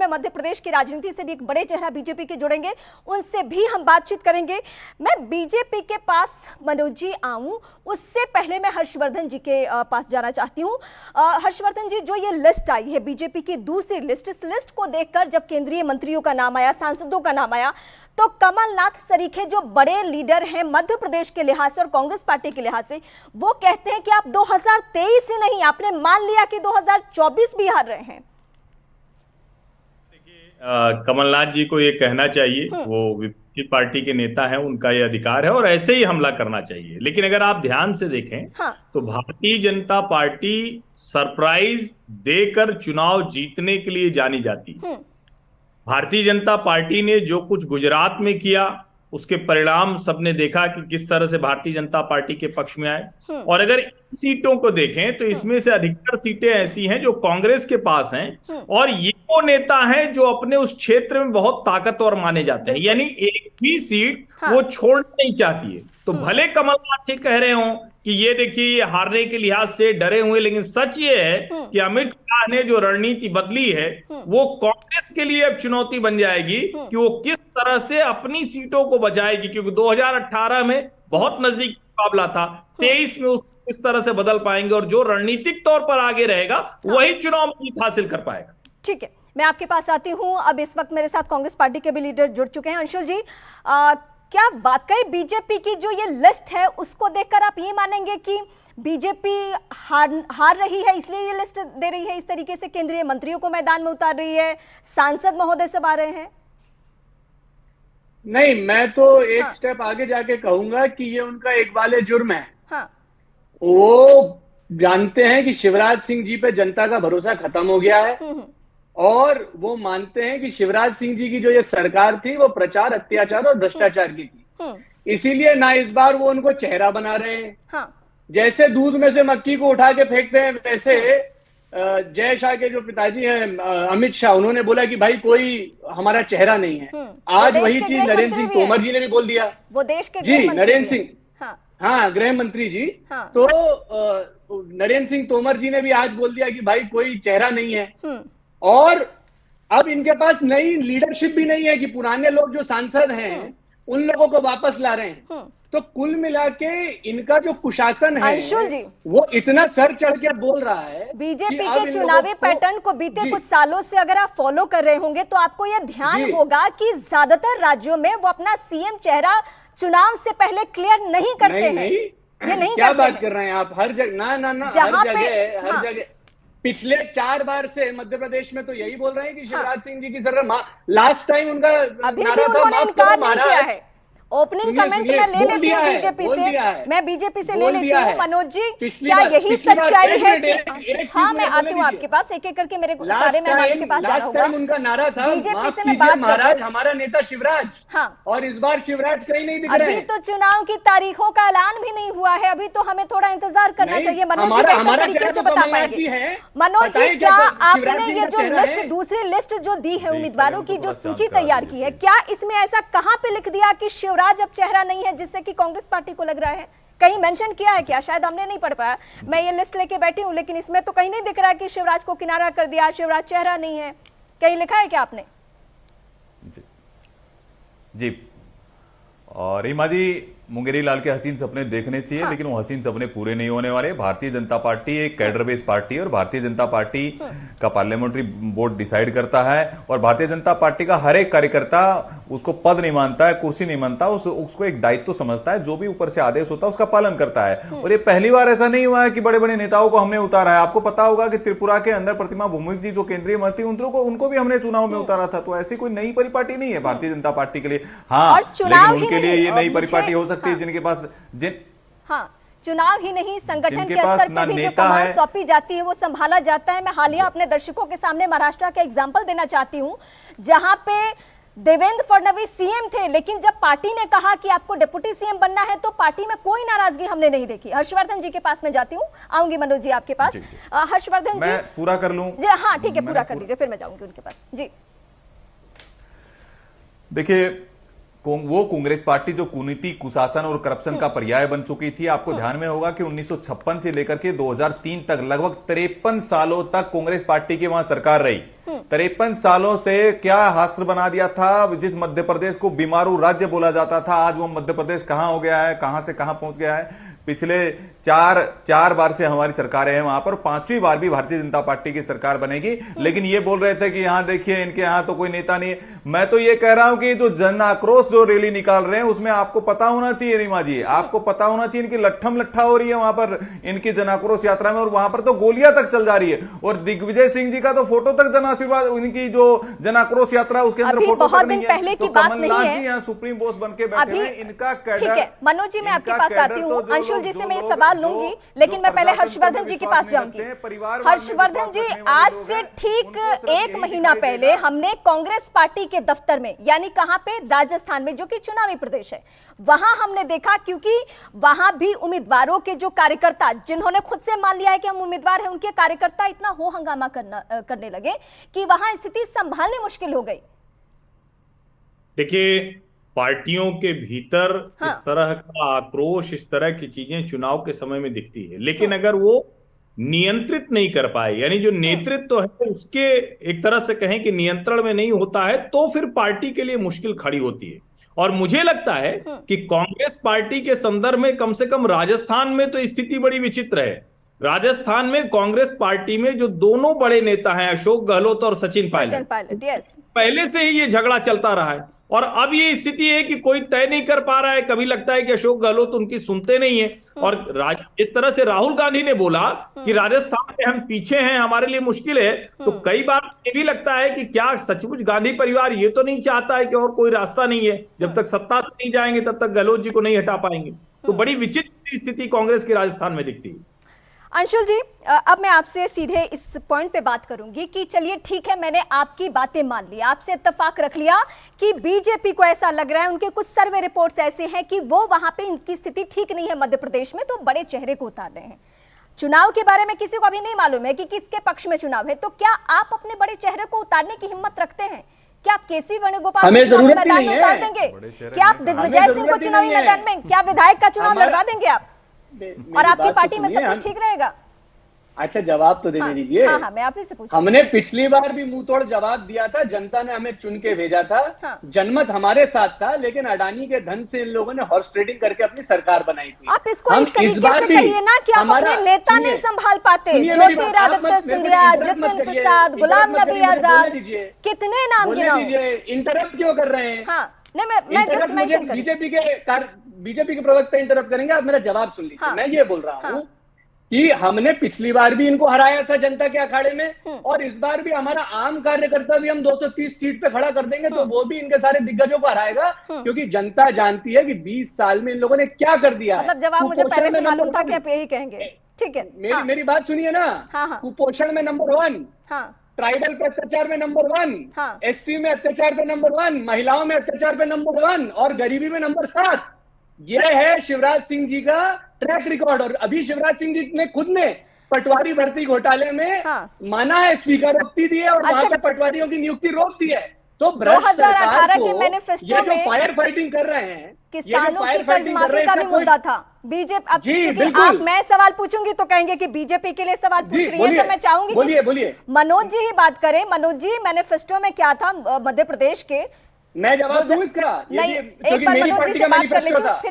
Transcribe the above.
मध्य प्रदेश की राजनीति से भी एक बड़े चेहरा बीजेपी के जुड़ेंगे, उनसे भी हम बातचीत करेंगे। मैं बीजेपी के पास मनोज जी आऊं उससे पहले मैं हर्षवर्धन जी के पास जाना चाहती हूं। हर्षवर्धन जी, जो ये लिस्ट आई है बीजेपी की दूसरी लिस्ट, इस लिस्ट को देखकर जब केंद्रीय मंत्रियों का नाम आया, सांसदों का नाम आया, तो कमलनाथ सरीखे जो बड़े लीडर हैं मध्य प्रदेश के लिहाज से और कांग्रेस पार्टी के लिहाज से, वो कहते हैं कि आप 2023 ही नहीं, आपने मान लिया कि 2024 भी हार रहे हैं। कमलनाथ जी को ये कहना चाहिए, वो विपक्षी पार्टी के नेता हैं, उनका ये अधिकार है और ऐसे ही हमला करना चाहिए। लेकिन अगर आप ध्यान से देखें तो भारतीय जनता पार्टी सरप्राइज देकर चुनाव जीतने के लिए जानी जाती है। भारतीय जनता पार्टी ने जो कुछ गुजरात में किया उसके परिणाम सबने देखा कि किस तरह से भारतीय जनता पार्टी के पक्ष में आए। और अगर इन सीटों को देखें तो इसमें से अधिकतर सीटें ऐसी हैं जो कांग्रेस के पास हैं और ये वो नेता हैं जो अपने उस क्षेत्र में बहुत ताकतवर माने जाते हैं, यानी एक भी सीट वो छोड़ना नहीं चाहती है। तो भले कमलनाथ ये कह रहे हो कि ये देखिए ये हारने के लिहाज से डरे हुए, लेकिन सच ये है कि अमित शाह ने जो रणनीति बदली है वो कांग्रेस के लिए अब चुनौती बन जाएगी कि वो किस तरह से अपनी सीटों को बचाएगी, क्योंकि 2018 में बहुत नजदीक मुकाबला था, 23 में उसको किस तरह से बदल पाएंगे और जो रणनीतिक तौर पर आगे रहेगा वही चुनाव में जीत हासिल कर पाएगा। ठीक है, मैं आपके पास आती हूं। अब इस वक्त मेरे साथ कांग्रेस पार्टी के भी लीडर जुड़ चुके हैं। अंशुल जी, क्या वाकई बीजेपी की जो ये लिस्ट है उसको देखकर आप ये मानेंगे कि बीजेपी हार रही है, इसलिए ये लिस्ट दे रही है, इस तरीके से केंद्रीय मंत्रियों को मैदान में उतार रही है, सांसद महोदय सब आ रहे हैं? नहीं, मैं तो एक स्टेप आगे जाके कहूंगा कि ये उनका एक वाले जुर्म है। वो जानते हैं कि शिवराज सिंह जी पे जनता का भरोसा खत्म हो गया है और वो मानते हैं कि शिवराज सिंह जी की जो ये सरकार थी वो प्रचार, अत्याचार और भ्रष्टाचार की थी, इसीलिए ना इस बार वो उनको चेहरा बना रहे हैं। जैसे दूध में से मक्खी को उठा के फेंकते हैं, वैसे जय शाह के जो पिताजी हैं अमित शाह, उन्होंने बोला कि भाई कोई हमारा चेहरा नहीं है। आज वही चीज नरेंद्र सिंह तोमर जी ने भी बोल दिया। वो देश के जी नरेंद्र सिंह, हाँ गृह मंत्री जी, तो नरेंद्र सिंह तोमर जी ने भी आज बोल दिया कि भाई कोई चेहरा नहीं है। और अब इनके पास नई लीडरशिप भी नहीं है कि पुराने लोग जो सांसद हैं उन लोगों को वापस ला रहे हैं। तो कुल मिला के इनका जो कुशासन है अंशुल जी, वो इतना सर चढ़ के बोल रहा है। बीजेपी के चुनावी पैटर्न को बीते कुछ सालों से अगर आप फॉलो कर रहे होंगे तो आपको यह ध्यान होगा कि ज्यादातर राज्यों में वो अपना सीएम चेहरा चुनाव से पहले क्लियर नहीं करते हैं। ये नहीं क्या करते बात कर रहे हैं आप? हर जगह ना हर जगह पिछले 4 बार से मध्य प्रदेश में तो यही बोल रहे हैं कि शिवराज सिंह जी की सरकार, लास्ट टाइम उनका अभी भी उन्होंने इनकार नहीं किया है। ओपनिंग कमेंट मैं ले लेती हूँ बीजेपी से, मैं बीजेपी से ले लेती हूँ। मनोज जी, क्या यही सच्चाई है कि हाँ, मैं आती हूँ आपके पास, एक एक करके मेरे सारे मेहमानों के पास जाना होगा। उनका नारा था बीजेपी से मैं बात महाराज, हमारा नेता शिवराज। हाँ, और इस बार शिवराज कहीं नहीं दिख रहे हैं। अभी तो चुनाव की तारीखों का ऐलान भी नहीं हुआ है, अभी तो हमें थोड़ा इंतजार करना चाहिए। मनोज जी बेहतर तरीके से बता पाएंगे। मनोज जी, क्या आपने ये जो लिस्ट, दूसरी लिस्ट जो दी है उम्मीदवारों की, जो सूची तैयार की है, क्या इसमें ऐसा कहाँ पे लिख दिया कि शिवराज अब चेहरा नहीं है, जिससे कि कांग्रेस पार्टी को लग रहा है? कहीं मेंशन किया है क्या? शायद हमने नहीं पढ़ पाया, मैं ये लिस्ट लेके बैठी हूं, लेकिन इसमें तो कहीं नहीं दिख रहा है कि शिवराज को किनारा कर दिया, शिवराज चेहरा नहीं है। कहीं लिखा है क्या आपने? जी और रीमा जी, मुंगेरी लाल के हसीन सपने देखने चाहिए, लेकिन वो हसीन सपने पूरे नहीं होने वाले। भारतीय जनता पार्टी एक कैडर बेस्ड पार्टी है और भारतीय जनता पार्टी का पार्लियामेंट्री बोर्ड डिसाइड करता है और भारतीय जनता पार्टी का हर एक कार्यकर्ता उसको पद नहीं मानता है, कुर्सी नहीं मानता, उसको एक दायित्व समझता है। जो भी ऊपर से आदेश होता है उसका पालन करता है। और ये पहली बार ऐसा नहीं हुआ है कि बड़े बड़े नेताओं को हमने उतारा है। आपको पता होगा कि त्रिपुरा के अंदर प्रतिमा भौमिक जी जो केंद्रीय मंत्री, उनको भी हमने चुनाव में उतारा था। तो ऐसी कोई नई परिपाटी नहीं है भारतीय जनता पार्टी के लिए। हाँ, लेकिन उनके लिए ये नई परिपाटी हो सकती है जिनके पास चुनाव ही नहीं, संगठन के स्तर पर भी जो कमान सौंपी जाती है वो संभाला जाता है। मैं हालिया अपने दर्शकों के सामने महाराष्ट्र का एग्जांपल देना चाहती हूं, जहां पे देवेंद्र फडणवीस सीएम थे, लेकिन जब पार्टी ने कहा कि आपको डिप्टी सीएम बनना है तो पार्टी में कोई नाराजगी हमने नहीं देखी। हर्षवर्धन जी के पास मैं जाती हूँ, आऊंगी मनोज जी आपके पास। हर्षवर्धन जी, पूरा कर लूं? जी हाँ, ठीक है, पूरा कर लीजिए, फिर मैं जाऊंगी उनके पास। जी देखिए, वो कांग्रेस पार्टी जो कुनीति, कुशासन और करप्शन का पर्याय बन चुकी थी। आपको ध्यान में होगा कि 1956 से लेकर के 2003 तक लगभग 53 सालों तक कांग्रेस पार्टी की वहां सरकार रही। 53 सालों से क्या हास्य बना दिया था। जिस मध्य प्रदेश को बीमारू राज्य बोला जाता था, आज वो मध्य प्रदेश कहां हो गया है, कहां से कहां पहुंच गया है। पिछले चार बार से हमारी सरकारें हैं वहां पर, 5वीं बार भी भारतीय जनता पार्टी की सरकार बनेगी। लेकिन ये बोल रहे थे कि यहां देखिए इनके यहां तो कोई नेता नहीं है। मैं तो ये कह रहा हूं कि जो जन आक्रोश जो रैली निकाल रहे हैं उसमें आपको पता होना चाहिए रीमा जी, आपको पता होना चाहिए इनकी लट्ठम लट्ठा हो रही है वहां पर इनकी जन आक्रोश यात्रा में, और वहां पर तो गोलियां तक चल जा रही है। और दिग्विजय सिंह जी का तो फोटो तक जन आशीर्वाद, उनकी जो जन आक्रोश यात्रा उसके अंदर फोटो तक नहीं है। तो कमलनाथ जी यहाँ सुप्रीम बॉस बन के बैठे हैं, इनका कैडर। मनोज जी, मैं आपके पास आती हूँ, अंशुल जी से मैं ये सवाल लूंगी, लेकिन मैं पहले हर्षवर्धन जी के पास जाऊंगी। हर्षवर्धन जी, आज से ठीक 1 महीना पहले हमने कांग्रेस पार्टी के दफ्तर में, यानी कहां पे, राजस्थान में, जो कि चुनावी प्रदेश है, वहां हमने देखा, क्योंकि वहां भी उम्मीदवारों के जो कार्यकर्ता, जिन्होंने खुद से मान लिया है कि हम उम्मीदवार हैं, उनके कार्यकर्ता इतना हो हंगामा करने लगे कि वहां स्थिति संभालनी मुश्किल हो गई। देखिए, पार्टियों के भीतर इस तरह का आक्रोश, इस तरह की चीजें चुनाव के समय में दिखती है, लेकिन अगर वो नियंत्रित नहीं कर पाए, यानी जो नेतृत्व है उसके एक तरह से कहें कि नियंत्रण में नहीं होता है, तो फिर पार्टी के लिए मुश्किल खड़ी होती है। और मुझे लगता है कि कांग्रेस पार्टी के संदर्भ में कम से कम राजस्थान में तो स्थिति बड़ी विचित्र है। राजस्थान में कांग्रेस पार्टी में जो दोनों बड़े नेता हैं, अशोक गहलोत और सचिन पायलट, पहले से ही ये झगड़ा चलता रहा है। और अब ये स्थिति है कि कोई तय नहीं कर पा रहा है। कभी लगता है कि अशोक गहलोत उनकी सुनते नहीं है, और इस तरह से राहुल गांधी ने बोला कि राजस्थान में हम पीछे हैं, हमारे लिए मुश्किल है, तो कई बार ये भी लगता है कि क्या सचमुच गांधी परिवार ये तो नहीं चाहता है कि और कोई रास्ता नहीं है, जब तक सत्ता से नहीं जाएंगे तब तक गहलोत जी को नहीं हटा पाएंगे। तो बड़ी विचित्र स्थिति कांग्रेस की राजस्थान में दिखती है। अंशुल जी, अब मैं आपसे सीधे इस पॉइंट पे बात करूंगी कि चलिए ठीक है, मैंने आपकी बातें मान ली, आपसे इत्तेफाक रख लिया कि बीजेपी को ऐसा लग रहा है, उनके कुछ सर्वे रिपोर्ट्स ऐसे हैं कि वो वहां पे इनकी स्थिति ठीक नहीं है मध्य प्रदेश में, तो बड़े चेहरे को उतार रहे हैं। चुनाव के बारे में किसी को अभी नहीं मालूम है कि किसके पक्ष में चुनाव है, तो क्या आप अपने बड़े चेहरे को उतारने की हिम्मत रखते हैं? क्या आप केसी वेणुगोपाल को चुनावी मैदान में उतार देंगे? क्या आप दिग्विजय सिंह को चुनावी मैदान में, क्या विधायक का चुनाव लड़वा देंगे आप? और आपकी पार्टी में सब कुछ ठीक रहेगा? अच्छा, जवाब तो देने दीजिए। हाँ, मैं आप ही से पूछूं। हमने पिछली बार भी मुंह तोड़ जवाब दिया था, जनता ने हमें चुन के भेजा था। जनमत हमारे साथ था, लेकिन अडानी के धन से इन लोगों ने हॉर्स ट्रेडिंग करके अपनी सरकार बनाई थी। आप इसको इस तरीके से कहिए ना कि आप अपने नेता नहीं संभाल पाते। ज्योतिरादित्य सिंधिया, जितिन प्रसाद, गुलाम नबी आजाद, कितने नाम गिनाऊं? इंटरप्ट क्यों कर रहे हैं? मैं जस्ट मेंशन कर, बीजेपी के प्रवक्ता इंटरप्ट करेंगे। आप मेरा जवाब सुन लीजिए। मैं ये बोल रहा हूँ कि हमने पिछली बार भी इनको हराया था जनता के अखाड़े में, और इस बार भी हमारा आम कार्यकर्ता भी हम 230 सीट पे खड़ा कर देंगे, तो वो भी इनके सारे दिग्गजों को हराएगा, क्योंकि जनता जानती है कि 20 साल में इन लोगों ने क्या कर दिया है। मतलब जवाब मुझे पहले से मालूम था कि आप यही कहेंगे। ठीक है, मेरी बात सुनिए ना। कुपोषण में नंबर 1, ट्राइबल पे अत्याचार में नंबर 1, एससी में अत्याचार पे नंबर 1, महिलाओं में अत्याचार पे नंबर 1, और गरीबी में नंबर 7। यह है शिवराज सिंह जी का ट्रैक रिकॉर्ड। और अभी शिवराज सिंह जी ने खुद ने पटवारी भर्ती घोटाले में माना है, स्वीकारोक्ति दी है, और वहां पे पटवारियों की नियुक्ति रोक दी है। तो 2018 के मैनिफेस्टो में फायर फाइटिंग कर रहे हैं, किसानों की कर्ज माफी का भी मुद्दा था। बीजेपी, अब चूंकि आप, मैं सवाल पूछूंगी तो कहेंगे कि बीजेपी के लिए सवाल पूछ रही है, तो मैं चाहूंगी कि मनोज जी ही बात करें। मनोज जी, मैनिफेस्टो में क्या था मध्य प्रदेश के? मैं जवाब दूं इसका? नहीं, एक बार मनोज जी से बात कर लेती हूँ, फिर